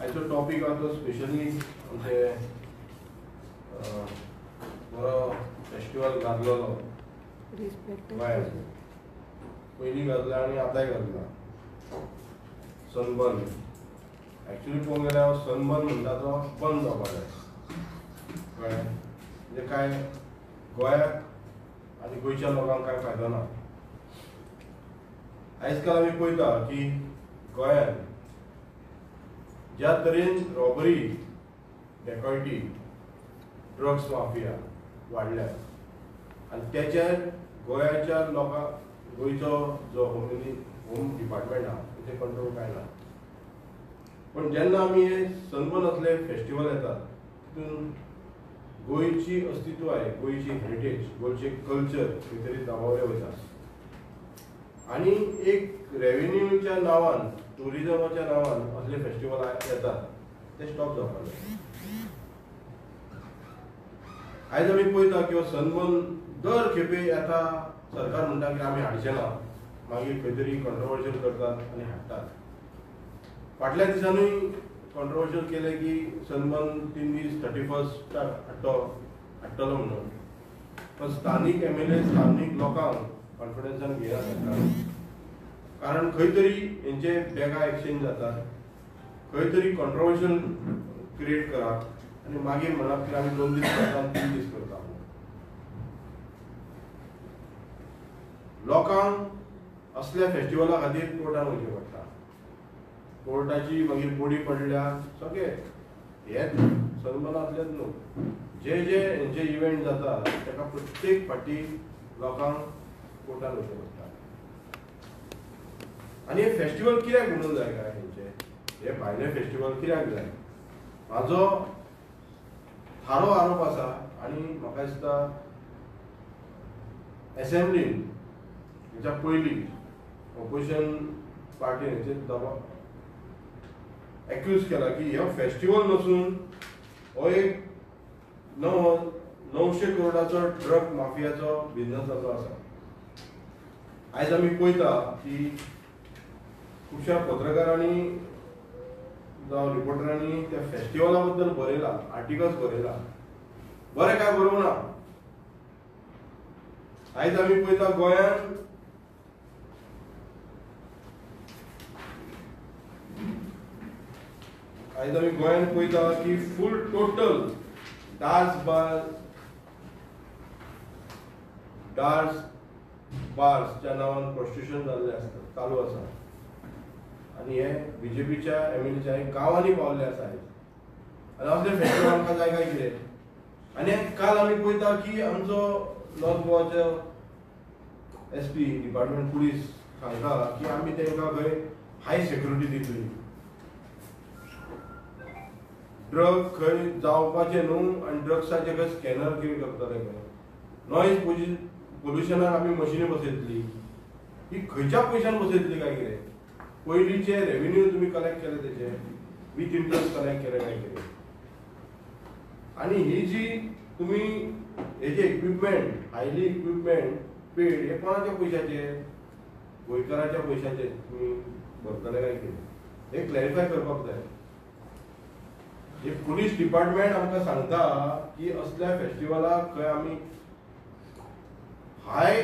आयचो टॉपिक आहा तो स्पेशली आमचे बरो फेस्टिवल घातलेलो गोंयांत. पयलीं घातला आनी आतांय घातला सनबर्न. एक्चुअली पळोवंक गेल्यार सनबर्न म्हणटा तो बंद जावपा जाय कळ्ळें. म्हणजे काय गोंयाक आनी गोंयच्या लोकांक कांय फायदो ना. आयज काल आमी पळयता की गोंयांत ज्या तरेन रॉबरी, डेकॉयटी, ड्रग्स माफिया वाडल्या आनी तेचेर गोंयाच्या लोकांक गोंयचो जो होम डिपार्टमेंट आहा तेचे कंट्रोल कांय ना. पण जेन्ना आमी हे सनबर्न असले फेस्टिवल येतात तितून गोंयची अस्तित्वाय, गोंयची हेरिटेज, गोंयचे कल्चर खंय तरी दाबावले वयता. आनी एक रेव्हेन्यूच्या नांवान, टुरिजमाच्या नांवान असले फेस्टिवल येतात ते स्टॉप जावपाक जाय. आयज आमी पळयता की सनबर्न दर खेपे येता, सरकार म्हणटा की आमी हाडचे ना, मागीर खंय तरी कंट्रोवर्शियल करतात आनी हाडटात. फाटल्या दिसांनी कंट्रोवर्शियल केले की सनबर्न 3 दीस 31st हाडटलो म्हणून. पण स्थानीक MLA, स्थानीक लोकांक कॉन्फिडन्सान घेयना सरकार. कारण खंय तरी हेंचे बॅगा एक्सचेंज जातात, खंय तरी कंट्रोवर्शियल क्रिएट करप आनी मागीर म्हणप की आमी 2 दीस करता, 3 दीस करता. लोकांक असल्या फेस्टिवला खातीर कोर्टान वयचें पडटा. कोर्टाची मागीर बोडी पडल्या सगळे हेच सनबर्नांतलेच न्हू, जे जे हेंचे इव्हेंट जाता ताका प्रत्येक फाटी लोकांक कोर्टान वयचें पडटा. आनी हे फेस्टिवल कित्याक म्हणून जाय काय हेंचे, हे भायले फेस्टिवल कित्याक जाय? म्हाजो थारो आरोप आसा आनी म्हाका दिसता असेंब्लीन हेच्या पयलीं ऑपोजिशन पार्टीन हेचेर दबाव एक्यूज केला की हो फेस्टिवल नसून हो एक 900 करोडाचो ड्रग माफियाचो बिझनस जाल्लो आसा. आयज आमी पळयता की खुबश्या पत्रकारांनी जावं रिपोर्टरांनी त्या फेस्टिवला बद्दल बरयला, आर्टिकल्स बरयला. बरें काय बरोवं ना. आयज आमी पळयता गोंयांत पळयता की फूल टोटल डार्स बार्सच्या नांवान प्रॉस्टिट्यूशन जाल्लें आसता, चालू आसा. आनी हे BJPच्या MLAच्या गांवांनी पावल्ले आसा आयज. आनी असले फेस्टिवल आमकां जाय काय कितें? आनी काल आमी पळयता की आमचो नॉर्थ गोवाचो SP डिपार्टमेंट पुलीस सांगता की आमी तांकां खंय हाय सेक्युरिटी दितली. ड्रग खंय जावपाचे न्हू आनी ड्रग्साचे खंय स्कॅनर कितें करतले खंय. नॉयज पोल्युशनाक आमी मशिनी बसयतली. ही खंयच्या पयशान बसयतली काय कितें? पयलींचे रेव्हेन्यू तुमी कलेक्ट केले तेचे विथ इंट्रस्ट कलेक्ट केले काय कितें? आनी ही जी तुमी हेजे इक्विपमेंट, हायली इक्विपमेंट पेड, हे कोणाच्या पयशाचे? गोंयकाराच्या पयशाचे तुमी भरतले काय कितें? हे क्लॅरिफाय करपाक जाय. हे पुलीस डिपार्टमेंट आमकां सांगता की असल्या फेस्टिवलाक खंय आमी हाय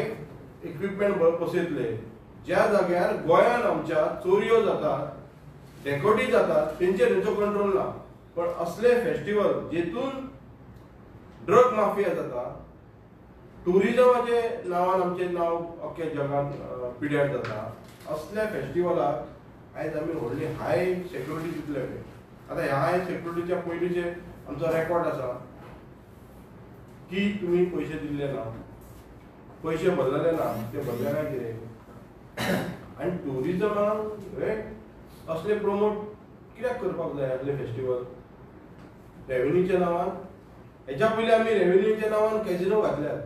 इक्विपमेंट बसयतले ज्या जाग्यार गोंयांत आमच्या चोरयो जातात, डेकोटी जातात, तेंचेर तेंचो कंट्रोल ना. पण असले फेस्टिवल जेतून ड्रग माफिया जाता, टुरिजमाचे नांवान आमचें नांव अख्ख्या जगान पिड्यार जाता, असल्या फेस्टिवलाक आयज आमी व्हडली हाय सेक्युरिटी दितले. आतां ह्या हाय सेक्युरिटीच्या पयलींचे आमचो रेकॉर्ड आसा की तुमी पयशे दिल्ले ना, पयशे भरलेले ना, ते भरले काय कितें? आनी टुरिजमाक हे असले प्रमोट कित्याक करपाक जाय असले फेस्टिवल? रेव्हेन्यूच्या नांवान. हेच्या पयलीं आमी रेव्हेन्यूच्या नांवान कॅजिनो घातल्यात.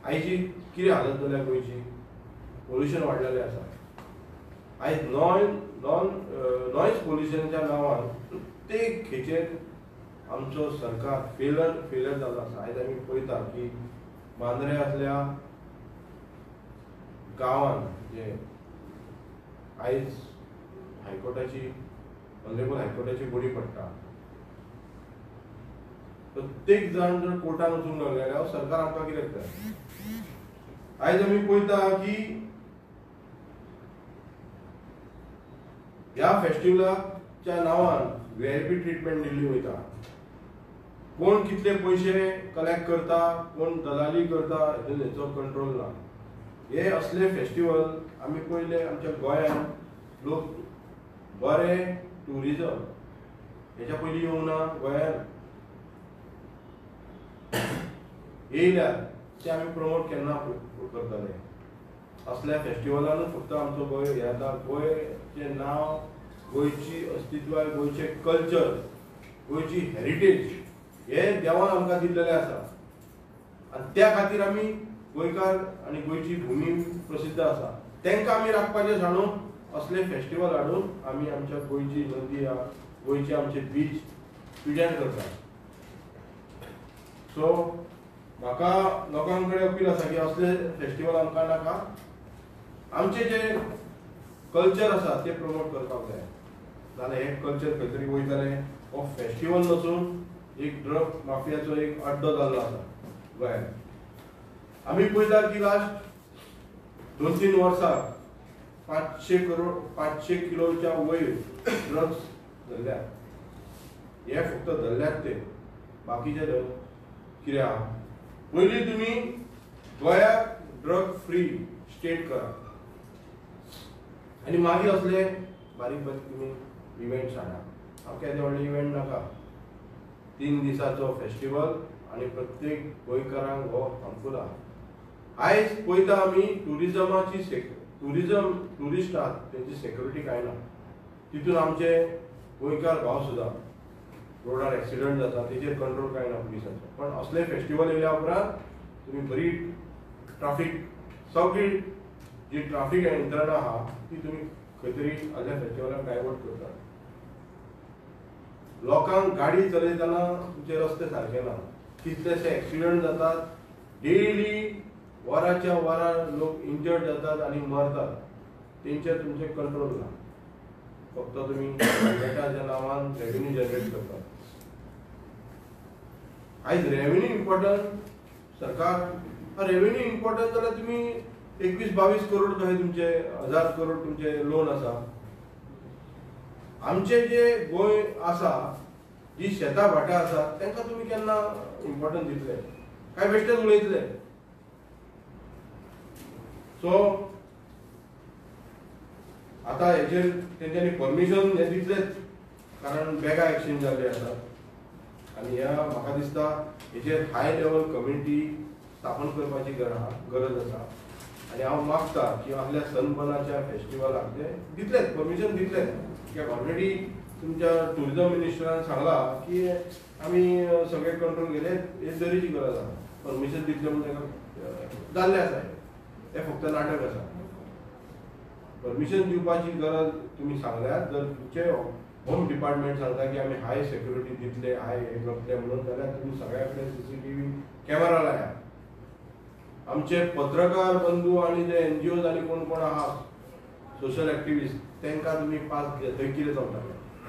आयची कितें हालत जाल्या गोंयची? पोल्युशन वाडलेलें आसा. आयज नॉयज पोल्युशनाच्या नांवान प्रत्येक हेचेर आमचो सरकार फेलर जाल्लो आसा. आयज आमी पळयता की मांद्रे असल्या गांवांत जे आयज हायकोर्टाची ऑनरेबल हायकोर्टाची बडी पडटा. प्रत्येक जण जर कोर्टान वचूंक लागले जाल्यार सरकार आमकां कितें करता. आयज आमी पळयता की ह्या फेस्टिवलाच्या नांवान VIP ट्रिटमेंट दिल्ली वयता. कोण कितले पयशे कलेक्ट करता, कोण दलाली करता, हेचो कंट्रोल ना. हे असले फेस्टिवल आमी पयले आमच्या गोंयांत लोक बरे टुरिजम हेच्या पयलीं येवंक ना गोंयांत येयल्यार ते आमी प्रमोट केन्ना करतले. असल्या फेस्टिवलानूच फक्त आमचो गोंय हे जाता. गोंयचें नांव, गोंयची अस्तित्वाय, गोंयचे कल्चर, गोंयची हेरिटेज हे देवान आमकां दिल्लेलें आसा. आनी त्या खातीर आमी गोंयकार आनी गोंयची भुमी प्रसिद्ध आसा तांकां आमी राखपाचें जाणून असले फेस्टिवल हाडून आमी आमच्या गोंयची नदी गोंयचे आमचे बीच पिड्यार करता. सो म्हाका लोकां कडेन अपील आसा की असले फेस्टिवल आमकां नाका. आमचे जे कल्चर आसा ते प्रमोट करपाक जाय. जाल्यार हे कल्चर खंय तरी वयतले. हो फेस्टिवल नसून एक ड्रग माफियाचो एक अड्डो जाल्लो आसा गोंयांत. आमी पळयता की लास्ट 2-3 वर्सां 500 किलोच्या वयर ड्रग्स धरल्यात. हे फक्त धरल्यात ते, बाकीचे कितें आहा. पयलीं तुमी गोंयाक ड्रग फ्री स्टेट करा आनी मागीर असले बारीक बारीक तुमी इव्हेंट्स हाडा. हांव केन्ना व्हडले इव्हेंट नाका. 3 दिसाचो फेस्टिवल आनी प्रत्येक गोंयकारांक हो हार्मफूल आहा. आयज पळयता आमी टुरिजमाची टुरिस्ट आहात तेंची सेक्युरिटी कांय ना. तितून आमचे गोंयकार भाव सुद्दां रोडार एक्सिडंट जाता तेचेर कंट्रोल कांय ना पुलिसाचो. पण असले फेस्टिवल येयल्या उपरांत तुमी बरी ट्राफीक सगळी जी ट्राफीक यंत्रणा आहा ती तुमी खंय तरी असल्या फेस्टिवलाक डायवर्ट करता. लोकांक गाडी चलयतना तुमचे रस्ते सारके ना. कितलेशे एक्सिडंट जातात. डेली वराच्या वरार लोक इंजर्ड जातात आनी मरतात. तेंचेर तुमचे कंट्रोल ना. फक्त तुमी गव्हर्मेंटाच्या नांवान रेव्हेन्यू जनरेट करतात. आयज रेव्हेन्यू इम्पॉर्टंट. सरकार रेव्हेन्यू इम्पॉर्टंट जाल्यार तुमी 21-22 करोड कशे तुमचे 1000 करोड तुमचे लोन आसा. आमचे जे गोंय आसा जी शेतां भाटां आसा तांकां तुमी केन्ना इम्पॉर्टन्स दितले काय बेश्टेच उलयतले. सो आतां हेचेर तेंच्यांनी परमिशन हे दितलेच कारण बेगा एक्सचेंज जाल्ले आसात आनी ह्या म्हाका दिसता हेचेर हाय लेवल कमिटी स्थापन करपाची गरज आसा. आनी हांव मागता की आपल्या सनबर्नाच्या फेस्टिवलाक ते दितलेच परमिशन दितलेच. कित्याक ऑलरेडी तुमच्या टुरिजम मिनिस्टरान सांगला की आमी सगळे कंट्रोल केले. हे तरेची गरज आसा. परमिशन दितले म्हणजे जाल्ले आसा. हे फक्त नाटक आसा. परमिशन दिवपाची गरज तुमी सांगल्यात. जर तुमचे होम डिपार्टमेंट सांगता की आमी हाय सेक्युरिटी दितले हाय हे करतले म्हणून जाल्यार तुमी सगळ्या कडेन CCTV कॅमेरा लाया. आमचे पत्रकार बंधू आनी जे NGOज आनी कोण कोण आहात सोशल एक्टिविस्ट तांकां तुमी पास थंय कितें चलता.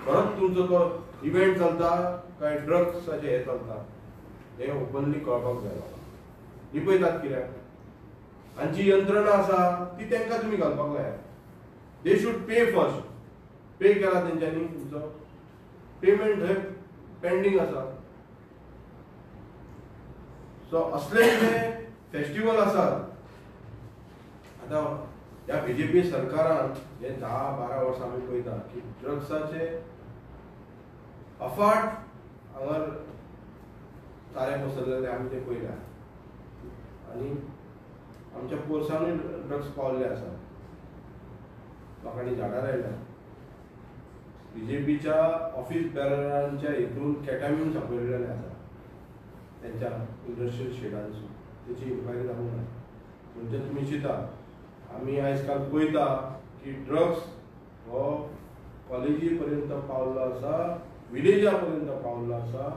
खरोच तुमचो तो इव्हेंट चलता काय ड्रग्साचे हे चलता हे ओपनली कळपाक जाय. ही पळयतात कित्याक आनी जी यंत्रणा आसा ती तांकां तुमी घालपाक जाय. They should pay first. पे केला तेंच्यांनी तुमचो पेमेंट थंय पेंडींग आसा. सो असले जे फेस्टिवल आसात आतां ह्या BJP सरकारान हे 10-12 वर्सां आमी पळयता की ड्रग्साचे अफाट हांगर तारे पसरलेले आमी ते पळयल्या आनी आमच्या पोरसांनी ड्रग्स पावल्ले आसा. लोकांनी झाडां लायल्या. BJPच्या ऑफिस बॅररांच्या हितून कॅटामीन सांपडलेले आसा त्यांच्या इंडस्ट्रियल शेडांसून. तेची इन्क्वायरी जावंक ना. म्हणजे तुमी चिंता आमी आयज काल पळयता की ड्रग्स हो कॉलेजी पर्यंत पावल्लो आसा. विलेजा पर्यंत पावल्लो आसा.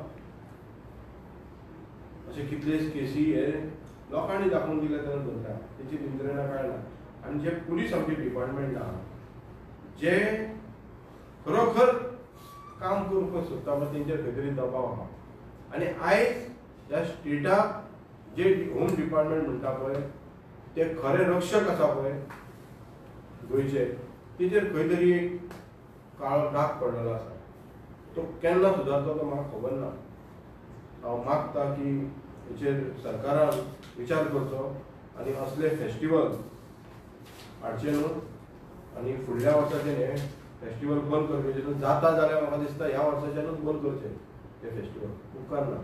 अशे कितलेच केसी हे लोकांनी दाखोवन दिले तेन्ना धरता. तेची यंत्रणा कांय ना. आनी जे पुलीस आमचे डिपार्टमेंट आहा जे खरोखर काम करपाक सोदता पळय तेंचेर खंय तरी दबाव आहा. आनी आयज ह्या स्टेटाक जे होम डिपार्टमेंट म्हणटा पळय ते खरे रक्षक आसा पळय गोंयचे, तेचेर खंय तरी एक काळो डाग पडलेलो आसा. तो केन्ना सुदारता तो म्हाका खबर ना. हांव मागता की हेचेर सरकारान विचार करचो आनी असले फेस्टिवल हाडचे न्हू. आनी फुडल्या वर्साचे हे फेस्टिवल बंद करपाचे जाता जाल्यार म्हाका दिसता ह्या वर्साच्यानूच बंद करचे ते फेस्टिवल. उपकारना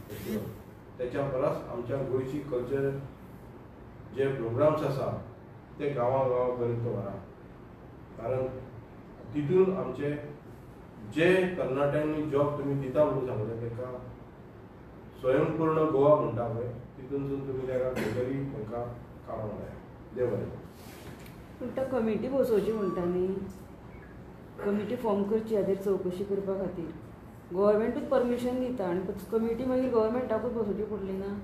फेस्टिवल. त्याच्या परस आमच्या गोंयची कल्चर जे प्रोग्राम्स आसा ते गांवांपर्यंत व्हरा. कारण तितून आमचे जे तरणाट्यांनी जॉब तुमी दिता म्हणून सांगले ताका स्वयंपूर्ण गोवा म्हणटा पळय तितूनसून तुमी ताका खंय तरी तांकां काडूंक जाय. देव बरें. पूण कमिटी बसोवची म्हणटा न्ही, कमिटी फॉर्म करची हाजेर चवकशी करपा खातीर. गव्हर्मेंटूच परमिशन दिता आनी कमिटी मागीर गव्हर्मेंटाकूच बसोवची पडली ना.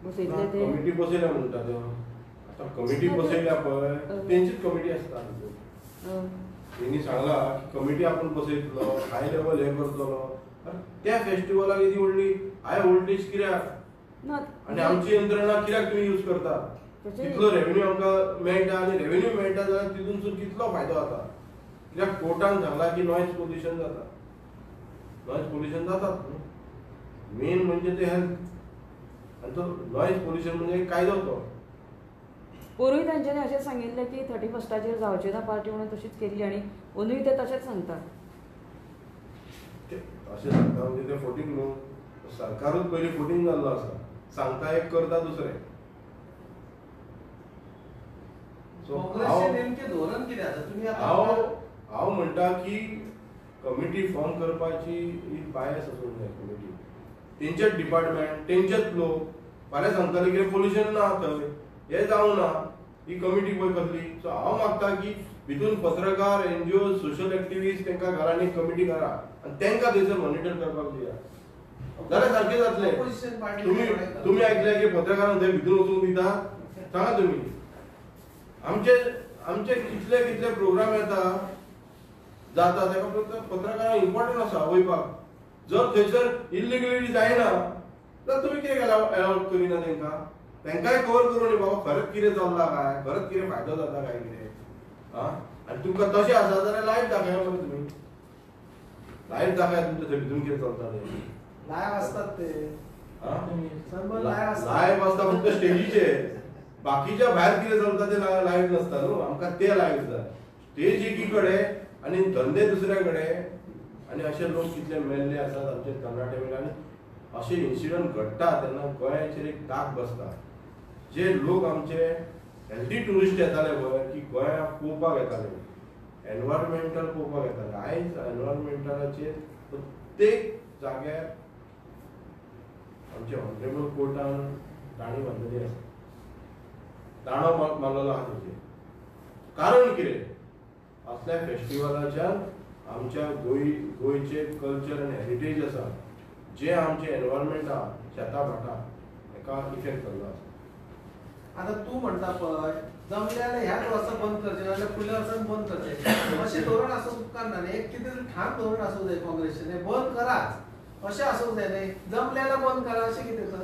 बसयतले ते कमिटी बसयल्या म्हणटा तो. आतां कमिटी बसयल्या पळय तेंचीच कमिटी आसता. तेणी सांगला की कमिटी आपण बसयतलो, हाय लेवल हे करतलो. त्या फेस्टिवलाक इतली व्हडली हाय व्होल्टेज कित्याक आनी आमची यंत्रणा कित्याक तुमी यूज करता? कितलो रेव्हेन्यू आमकां मेळटा आनी रेव्हेन्यू मेळटा जाल्यार तितूनसून कितलो फायदो जाता? कित्याक कोर्टान सांगला की नॉयज पोल्युशन जाता. नॉयज पोल्युशन जातात न्हू. मेन म्हणजे ते हेल्थ आनी तो नॉयज पोल्युशन म्हणजे कायदो तो. पोरूय तांच्यांनी अशें सांगिल्लें की 31 जावचें ना पार्टी म्हणून तशीच केल्ली आनी अंदूय ते तशेंच सांगता. अशें सांगता म्हणजे ते फोटींग न्हू. सरकारूच पयलीं फोटींग जाल्लो आसा. सांगता एक करता दुसरें. हांव म्हणटा की कमिटी फॉर्म करपाची ही बायस आसूंक जाय. कमिटी तेंचेच डिपार्टमेंट तेंचेच लोक फाल्यां सांगताले की पोल्युशन ना थंय हे जावं ना ही कमिटी पळय कसली. सो हांव मागता की भितून पत्रकार एनजीओ सोशल एक्टिविस्ट तांकां घरा एक कमिटी करा आनी तांकां थंयसर मॉनिटर करपाक दिया जाल्यार सारकें जातलें. तुमी आयकलें की पत्रकारांक थंय भितून वचूंक दिता? सांगा तुमी. आमचे कितले कितले प्रोग्राम येता जाता ताका पत्रकारांक इम्पॉर्टंट आसा वयपाक. जर थंयसर इल्लिगलिटी जायना जाल्यार तुमी कितें अलाउड करिना तांकां? तांकांय कवर करूं न्ही बाबा खरेंच कितें चल्लां काय, खरेंच कितें फायदो जाता काय कितें. आनी तुमकां तशें आसा जाल्यार लायव्ह दाखया मरे तुमी. लायव्ह दाखया तुमच्या थंय भितून कितें चलता तें. लायव्ह आसतात ते. लायव्ह आसता फक्त स्टेजीचेर. बाकीच्या भायर कितें चलता ते लायव्ह नसता न्हू. आमकां ते लायव्ह जाय. स्टेज एकी कडेन आनी धंदे दुसरे कडेन. आनी अशे लोक कितले मेल्ले आसात आमचे तरणाटे वयले. आनी अशे इन्सिडंट घडटा तेन्ना गोंयाचेर एक दाग बसता. जे लोक आमचे हेल्थी टुरिस्ट येताले पळय की गोंया पळोवपाक येताले, एनवायरमेंटल पळोवपाक येताले. आयज एनवायरमेंटलाचेर प्रत्येक जाग्यार आमच्या ऑनरेबल कोर्टान ताणी बांदलेली आसा. ताणो मारलेलो आहा तेजेर. कारण कितें? असल्या फेस्टिवलाच्यान आमच्या गोंयचे कल्चर आनी हेरिटेज आसा जे आमचे एनवायरमेंट आहा शेता भाटा हेका इफेक्ट जाल्लो आसा. आता तू म्हणता पळय जमल्यार ह्याच वर्सा बंद करचे नाल्यार फुडल्या वर्सान बंद करचे अशें धोरण आसूंक उपकारना न्ही. एक कितें तरी ठाम धोरण आसूंक जाय काँग्रेसीचें. हें बंद कराच अशें आसूंक जाय न्ही. जमल्यार बंद करा अशें कितें तर.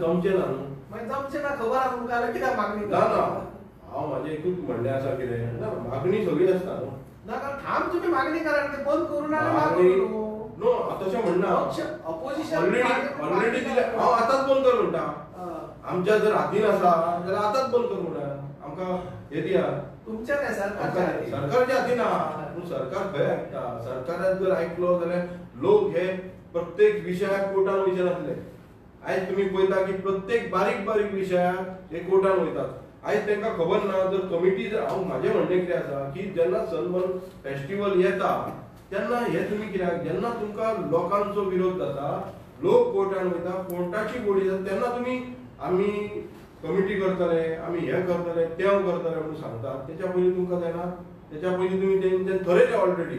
जमचें ना न्हू. मागीर जमचें ना खबर आसा तुमकां जाल्यार कित्याक मागणी ना ना हांव म्हाजें एकूच म्हणणें आसा कितें ना मागणी सगळी आसता न्हू. नाका ठाम तुम्ही मागणी करा ते बंद करू ना मागणी नो तशें म्हणना. अपोजिशन ऑलरेडी दिले. हांव आतांच बंद कर म्हणटा. आमच्या जर हातीन आसा जाल्यार आतांच बंद कर म्हणटा. आमकां हे दिया. तुमच्या काय सरकारच्या हातीन आहा. पूण सरकार खंय आयकता? सरकारान जर आयकलो जाल्यार लोक हे प्रत्येक विशयाक कोर्टान वयचे नासले. आयज तुमी पळयता की प्रत्येक बारीक बारीक विशयाक हे कोर्टान वयतात. आयज तांकां खबर ना. जर कमिटी जर हांव म्हाजें म्हणणें कितें आसा की जेन्ना सनबर्न फेस्टिवल येता तेन्ना हे तुमी कित्याक जेन्ना तुमकां लोकांचो विरोध जाता लोक कोर्टान वयता कोर्टाची बॉडी जाता तेन्ना तुमी आमी कमिटी करतले आमी हे करतले तें करतले म्हणून सांगतात. तेच्या पयलीं तुमकां जायना. तेच्या पयलीं तुमी तें थरयलें ऑलरेडी.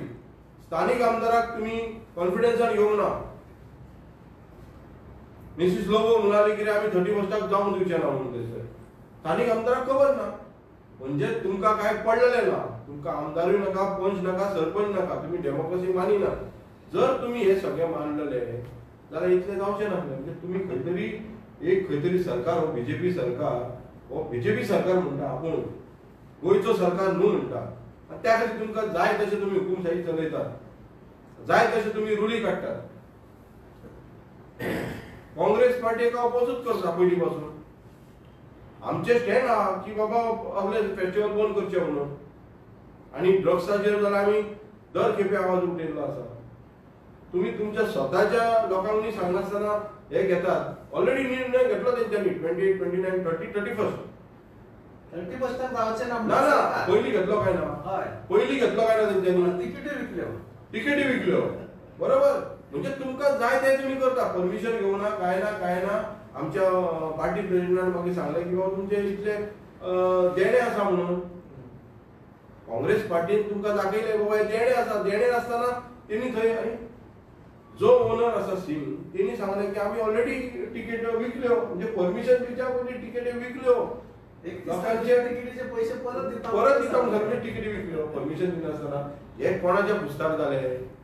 स्थानीक आमदाराक तुमी कॉन्फिडन्सान घेवंक ना. मिसीस लोबो म्हणाली की आमी 31 जावंक दिवचे ना म्हणून थंयसर. स्थानीक आमदाराक खबर ना. म्हणजे तुमकां काय पडलेलें ना. तुमकां आमदारूय नाका, पंच नाका, सरपंच नाका. तुमी डेमोक्रेसी मानिना. जर तुम्ही हे सगळे मानलेले जाल्यार इतले जावचें नासलें. म्हणजे तुम्ही खंय तरी सरकार हो बीजेपी सरकार म्हणटा आपूण गोंयचो सरकार न्हू म्हणटा आनी त्या खातीर तुमकां जाय तशें तुमी हुकुमशाही चलयतात, जाय तशें तुमी रुली काडटात. काँग्रेस पार्टी एका ऑपोजीट करता पयलीं पासून. आमचे स्टँड आहा की बाबा आपले फेस्टिवल बंद करचे म्हणून. आनी ड्रग्साचेर जाल्यार आमी दर खेपे आवाज उठयल्लो आसा. तुम्ही तुमच्या स्वतःच्या लोकांनी सांगनासतना हे घेतात. ऑलरेडी निर्णय घेतलो तेंच्यांनी 28, 29, 30, 31. 31 जावचें ना ना पयलीं घेतलो काय ना. हय पयलीं घेतलो काय ना तेंच्यांनी. तिकेटी विकल्यो बरोबर. म्हणजे तुमकां जाय ते तुम्ही करता. परमिशन घेवना काय ना. आमच्या पार्टी प्रेसिडेंटान म्हाका सांगलें की बाबा तुमचे इतले देणे आसा म्हणून. काँग्रेस पार्टीन तुमकां दाखयलें बाबा हे देणे आसा. देणे नासतना तेणी थंय जो ओनर आसा सिंग तेणी सांगलें की आमी ऑलरेडी तिकेट विकल्यो. म्हणजे परमिशन दिवच्या पयलीं तिकेटी विकल्यो. लोकांचे तिकेटीचे पैसे परत दिता म्हणजे तिकेटी विकल्यो परमिशन दिनासतना. हे कोणाच्या पुस्तार जाले.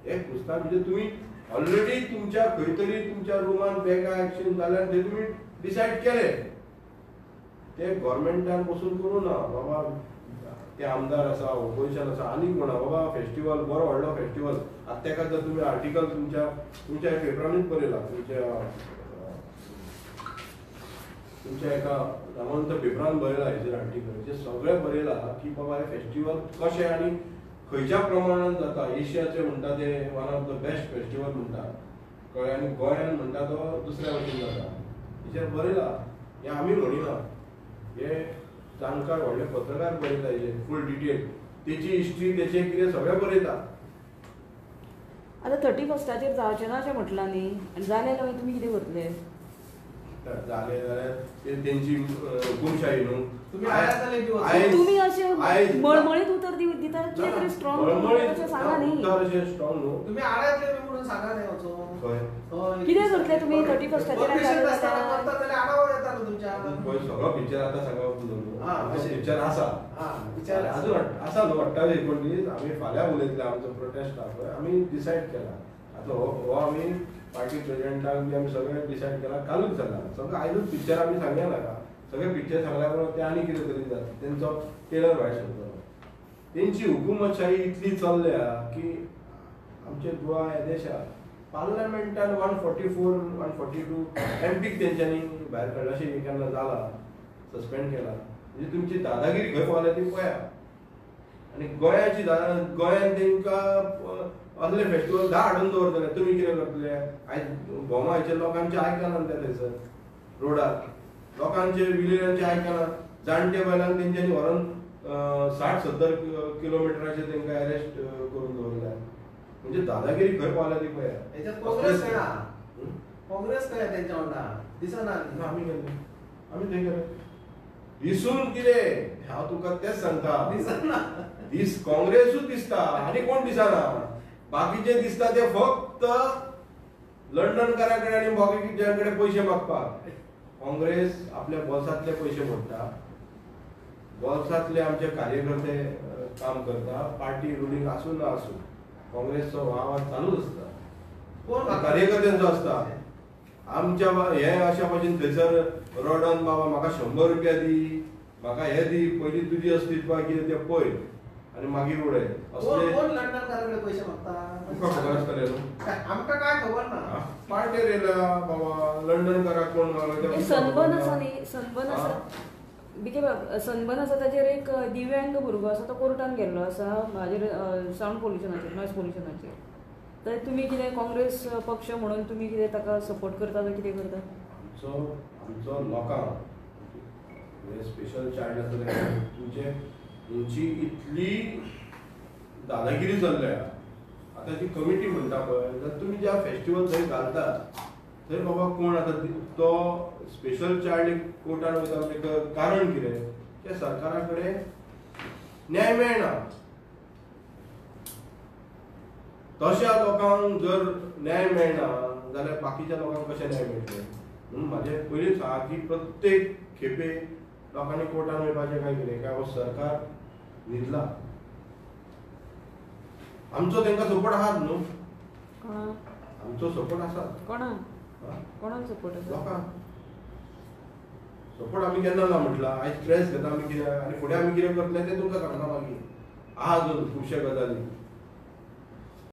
हे पुस्तार म्हणजे तुम्ही ऑलरेडी तुमच्या खंय तरी तुमच्या रुमान बॅगा एक्शन जाल्यार ते तुम्ही डिसायड केले. ते गव्हर्मेंटान बसून करूं ना बाबा. ते आमदार आसा ऑपोजिशन आसा आनी कोण बाबा फेस्टिवल बरो व्हडलो फेस्टिवल. आतां तेका जर तुमी आर्टिकल तुमच्या पेपरानूच बरयला. तुमच्या एका नामवंत पेपरान बरयला हेजेर आर्टिकल. जे सगळे बरयला की बाबा हे फेस्टिवल कशें आनी खंयच्या प्रमाणान जाता. एशियाचे म्हणटा ते one of the best festival म्हणटा कळ्ळें. आनी गोंयान म्हणटा तो दुसऱ्या वटेन जाता. हेजेर बरयला. हे आमी म्हणिना. हे जाणकार व्हडले पत्रकार बरयता हेजे फूल डिटेल. तेची हिस्ट्री तेचें कितें सगळें बरयता. आतां 31 जावचें ना अशें म्हटलां न्ही. आनी जालें जाल्यार तुमी कितें करतले. जाले जाल्यार तेंची हुकुमशाही न्हू. तुम्ही असे मळमळीत उतर दितात कितें तरी स्ट्रॉंग सांगा न्ही. अशें स्ट्रॉंग न्हू. तुम्ही आडायतले म्हणून सांगा न्ही वचो. कितें करतले तुमी 31 सगळो पिक्चर आतां सांगप न्हू. पिक्चर आसा अजून आसा न्हू 28, 29. आमी फाल्यां उलयतले आमचो प्रोटेस्ट आहा पळय. आमी डिसायड केला. आतां हो आमी पार्टी प्रेसिडेंटाक बी आमी सगळें डिसायड केला. कालूच जाला सगळें. आयजूच पिक्चर आमी सांगया नाका. सगळे पिक्चर सांगल्या बरोबर ते आनी कितें तरी जाता. तेंचो टेलर भायर सरतलो. तेंची हुकुमतशाही इतली चल्ल्या की आमचे गोवा ह्या देशात पार्लमेंटान 144, 142 एमपीक तेंच्यांनी भायर काडला. अशें केन्ना जाला. सस्पेंड केला. म्हणजे तुमची दादागिरी खंय पावल्या ती पळया. आनी गोंयान तेंकां असले फेस्टिवल 10 हाडून दवरतले. तुमी कितें करतले. आयज भोमायचे लोकांचे आयकना ते थंयसर रोडार. लोकांचे विलेजांचे आयकना. जाणटे बायलांक तेंच्यांनी व्हरोन 60-70 किलोमिटराचे तेंकां अरेस्ट करून दवरल्या. म्हणजे दादागिरी खंय पावल्या ती पळया. हेच्यात काँग्रेस काय तेंच्या वांगडा दिसना. आमी केले. आमी थंय केले. दिसून कितें हांव तुका तेच सांगता. दिसना. काँग्रेसूच दिसता आनी कोण दिसना. बाकीचे दिसता ते फक्त लंडनकारा कडेन आनी बाकीच्या कडेन पयशे मागपाक. काँग्रेस आपल्या बॉल्सांतले पयशे मोडटा. बॉल्सांतले आमचे कार्यकर्ते काम करता. पार्टी रुलींग आसूं ना आसूं काँग्रेसचो आवाज चालूच आसता. कोण कार्यकर्त्यांचो आसता. आमच्या हे अशा भाशेन थंयसर रोडान बाबा म्हाका 100 रुपया दी, म्हाका हे दी, पयलीं तुजी अस्तित्व कितें तें पळय आनी मागीर उडय. असले कोण लंडनकाराकडे पैसे मागता. तुका खबर आसतलें न्हू. आमकां काय खबर ना. पार्टेर येयला बाबा लंडनकाराक कोण मागता. सनबर्न आसा न्ही. सनबर्न आसा सनबर्न आसा ताचेर एक दिव्यांग भुरगो आसा तो कोर्टान गेल्लो आसा हाजेर सावंड पोल्युशनाचेर नॉयज पोल्युशनाचेर. तर तुमी कितें काँग्रेस पक्ष म्हणून तुमी कितें ताका सपोर्ट करता काय कितें करता. आमचो लोकांक स्पेशल चायल्ड आसले तुमचे हेंची इतली दादागिरी चल्ल्या. आतां ती कमिटी म्हणटा पळय जाल्यार तुमी ज्या फेस्टिवल थंय घालतात थंय बाबा कोण आतां तो स्पेशल चायल्ड कोर्टान वयता म्हणजे कारण कितें ते सरकारा कडेन न्याय मेळना. तशा लोकांक जर न्याय मेळना जाल्यार बाकीच्या लोकांक कशें न्याय मेळटलें. म्हणून म्हाजें पयलींच आहा की प्रत्येक खेपे लोकांनी कोर्टान वयपाचें काय कितें काय हो सरकार न्हिदला. आमचो तांकां सपोर्ट आहात न्हू. कोणाक आमचो सपोर्ट आसा. कोणाक सपोर्ट आसा? लोकांक सपोर्ट आमी केन्ना ना म्हटला. आयज स्ट्रेस घेता आमी कित्याक आनी फुडें आमी कितें करतले तें तुमकां सांगता मागीर. आहा अजून खुबशे गजाली.